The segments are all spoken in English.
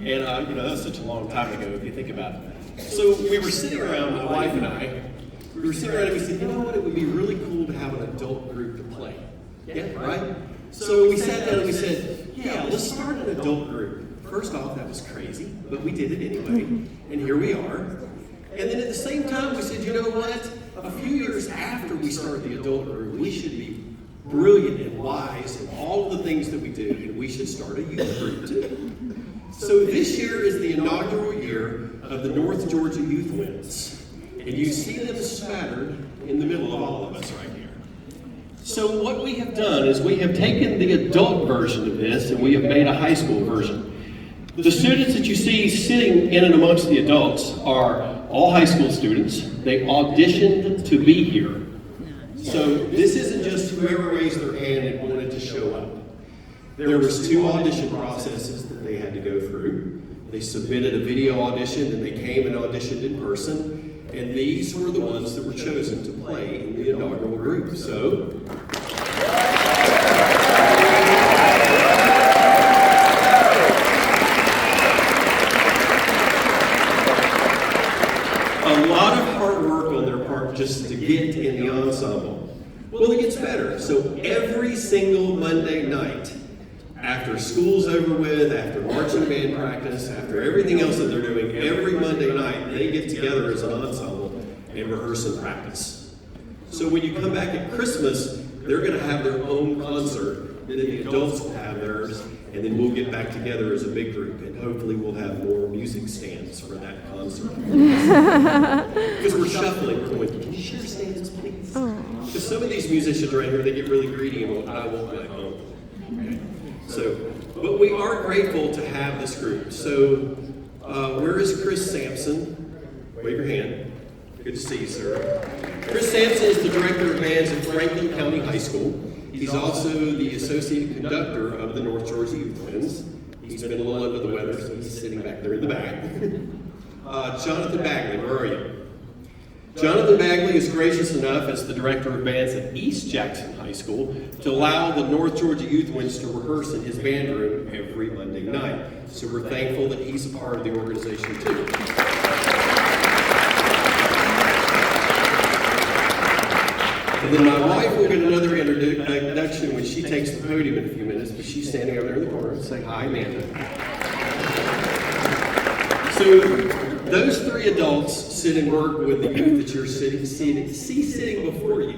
And that's such a long time ago if you think about it. So we were sitting around, my wife and I, we were sitting around and we said, you know what, it would be really cool to have an adult group to play. Yeah, right? So we sat down and we said, yeah, let's start an adult group. First off, that was crazy, but we did it anyway, and here we are. And then at the same time, we said, you know what? A few years after we start the adult group, we should be brilliant and wise in all of the things that we do, and we should start a youth group too. So this year is the inaugural year of the North Georgia Youth Winds, and you see them spattered in the middle of all of us right here. So what we have done is we have taken the adult version of this and we have made a high school version. The students that you see sitting in and amongst the adults are all high school students. They auditioned to be here. So this isn't just whoever raised their hand and wanted to show up. There was 2 audition processes that they had to go through. They submitted a video audition and they came and auditioned in person. And these were the ones that were chosen to play in the inaugural group. So a lot of hard work on their part just to get in the ensemble. Well, it gets better. So every single Monday night, after school's over with, after marching band practice, after everything else that they're doing, every Monday night they get together as an ensemble and rehearse and practice. So when you come back at Christmas, they're going to have their own concert, then the adults will have theirs, and then we'll get back together as a big group, and hopefully we'll have more music stands for that concert. Because we're shuffling, we're going, can you share stands, please? Because some of these musicians right here, they get really greedy and go, I want my own. Okay? So, but we are grateful to have this group. So, where is Chris Sampson? Wave your hand. Good to see you, sir. Chris Sampson is the director of bands at Franklin County High School. He's also the associate conductor of the North Georgia Youth Winds. He's been a little under the weather, so he's sitting back there in the back. Jonathan Bagley, where are you? Jonathan Bagley is gracious enough as the director of bands at East Jackson High School to allow the North Georgia Youth Winds to rehearse in his band room every Monday night. So we're thankful that he's a part of the organization too. And then my wife will get another introduction when she takes the podium in a few minutes, but she's standing over there in the corner. Say hi, Amanda. So those 3 adults sit and work with the youth that you're sitting before you.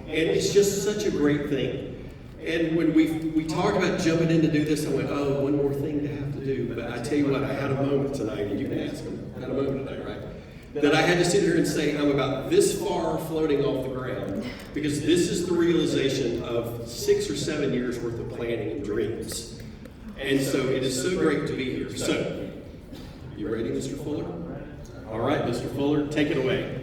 And it's just such a great thing. And when we talk about jumping in to do this, I went, oh, one more thing to have to do. But I tell you what, I had a moment tonight, and you can ask them. I had a moment tonight, right? That I had to sit here and say, I'm about this far floating off the ground, because this is the realization of 6 or 7 years worth of planning and dreams. And so it is so great to be here. So, you ready, Mr. Fuller? All right, Mr. Fuller, take it away.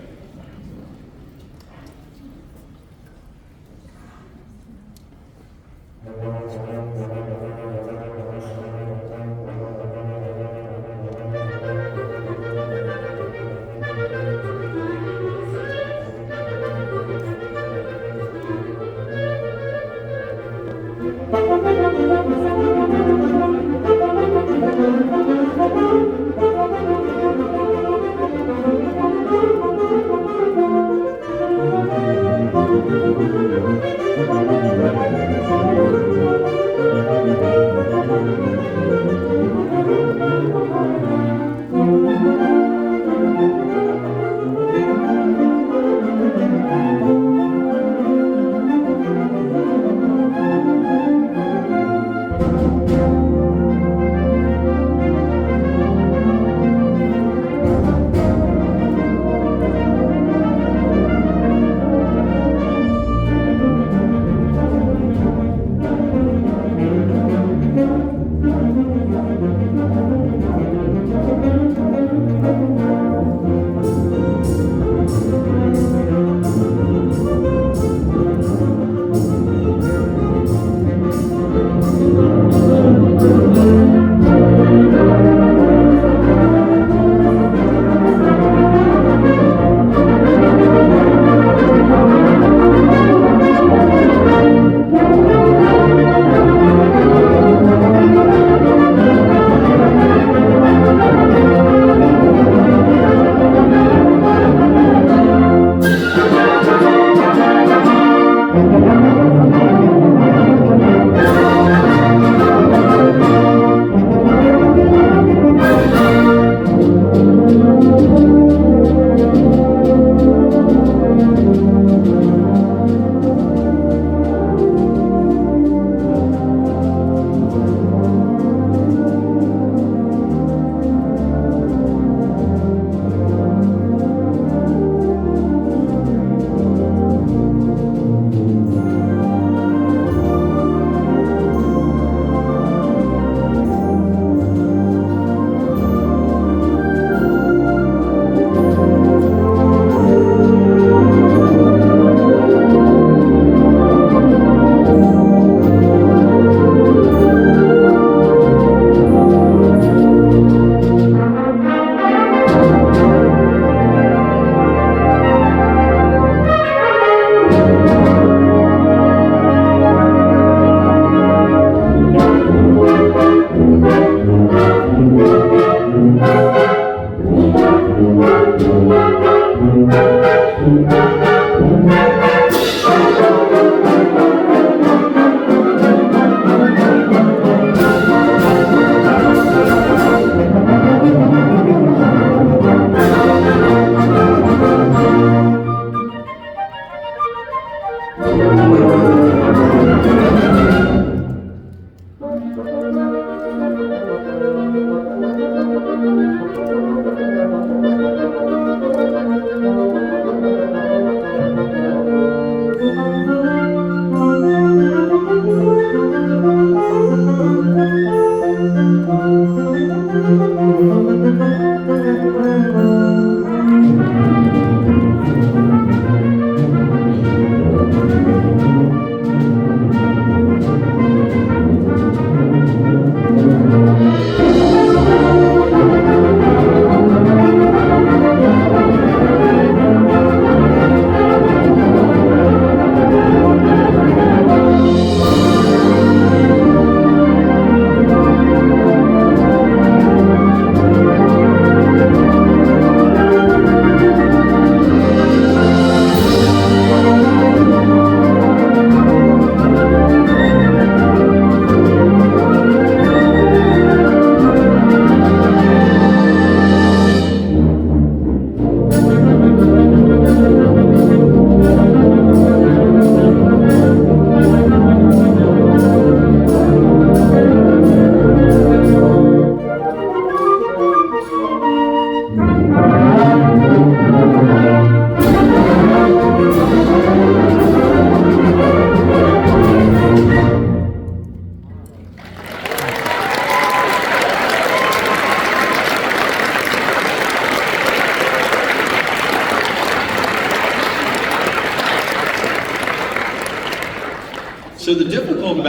So the difficult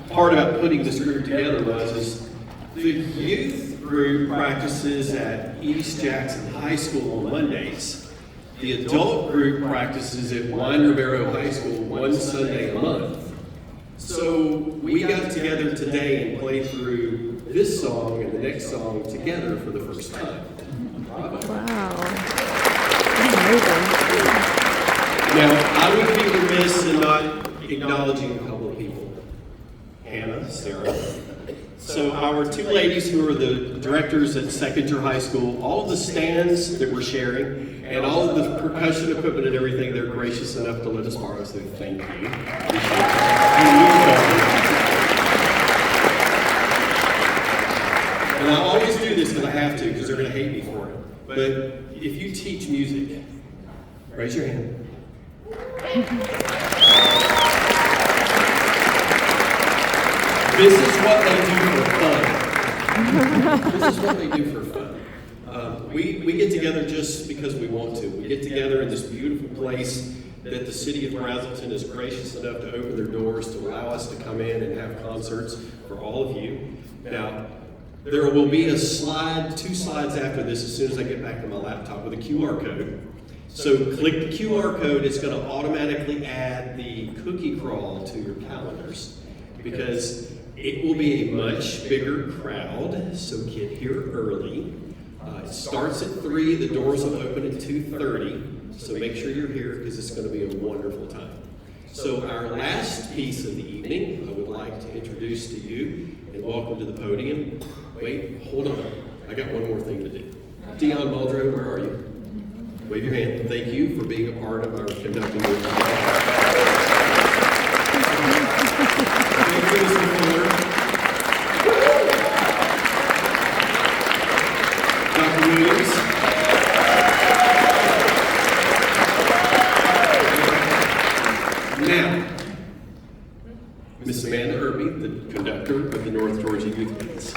part about putting this group together is the youth group practices at East Jackson High School on Mondays. The adult group practices at Juan Rivero High School one Sunday a month. So we got together today and played through this song and the next song together for the first time. Bravo. Wow. Amazing. Now, I would be remiss in not acknowledging a couple of people. Hannah, Sarah. So our two ladies who are the directors at Seconder High School, all of the stands that we're sharing, and all of the percussion equipment and everything, they're gracious enough to let us borrow, so thank you. And I always do this because I have to, because they're going to hate me for it. But if you teach music, raise your hand. This is what they do for fun. This is what they do for fun. We get together just because we want to. We get together in this beautiful place that the city of Brazelton is gracious enough to open their doors to allow us to come in and have concerts for all of you. Now, there will be a slide, 2 slides after this as soon as I get back to my laptop with a QR code. So click the QR code, it's going to automatically add the cookie crawl to your calendars because it will be a much bigger crowd, so get here early. It starts at 3, the doors will open at 2:30, so make sure you're here because it's going to be a wonderful time. So our last piece of the evening, I would like to introduce to you and welcome to the podium. Wait, hold on, I got one more thing to do. Dion Muldrow, where are you? Wave your hand. Thank you for being a part of our conducting group. Thank you, Mr. Fuller. Dr. Williams. Now, Miss Amanda Irby, the conductor of the North Georgia Youth Bands.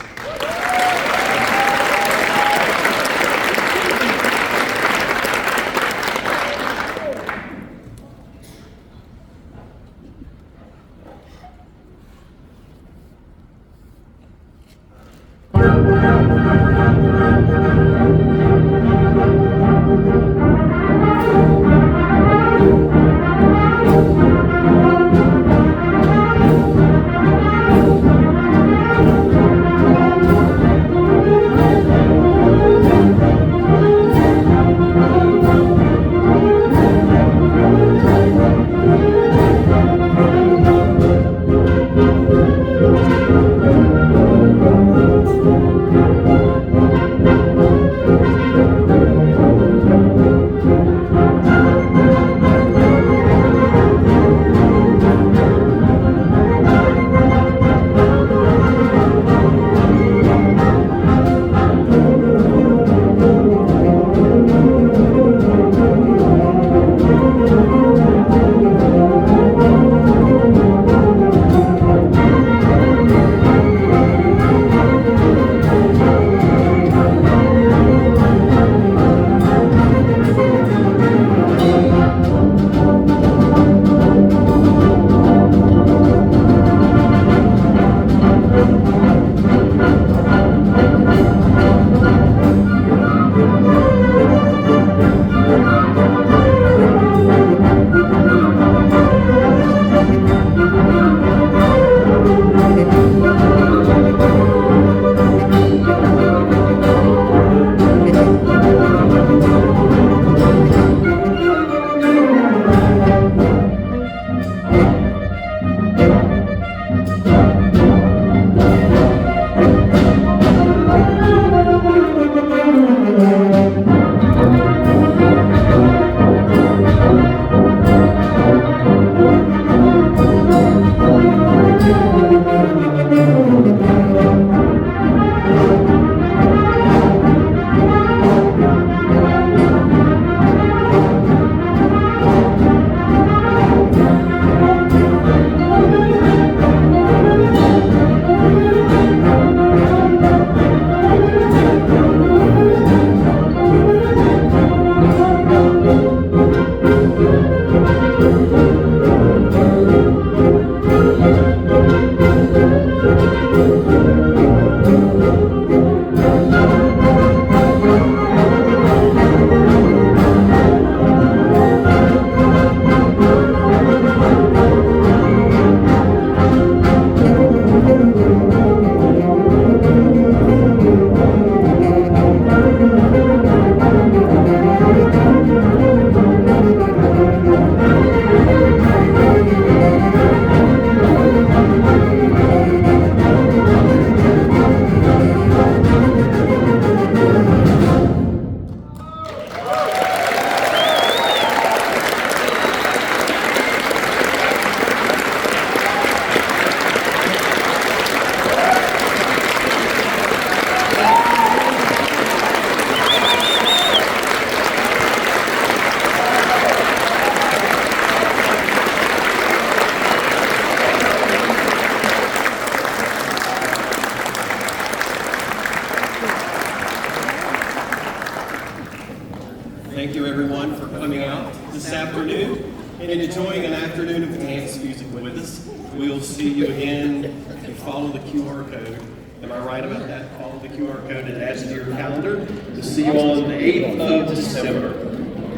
thank you everyone for coming out this afternoon and enjoying an afternoon of dance music with us. We'll see you again if you follow the QR code. Am I right about that? Follow the QR code and add it to your calendar. We'll see you on the 8th of December.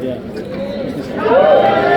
Yeah.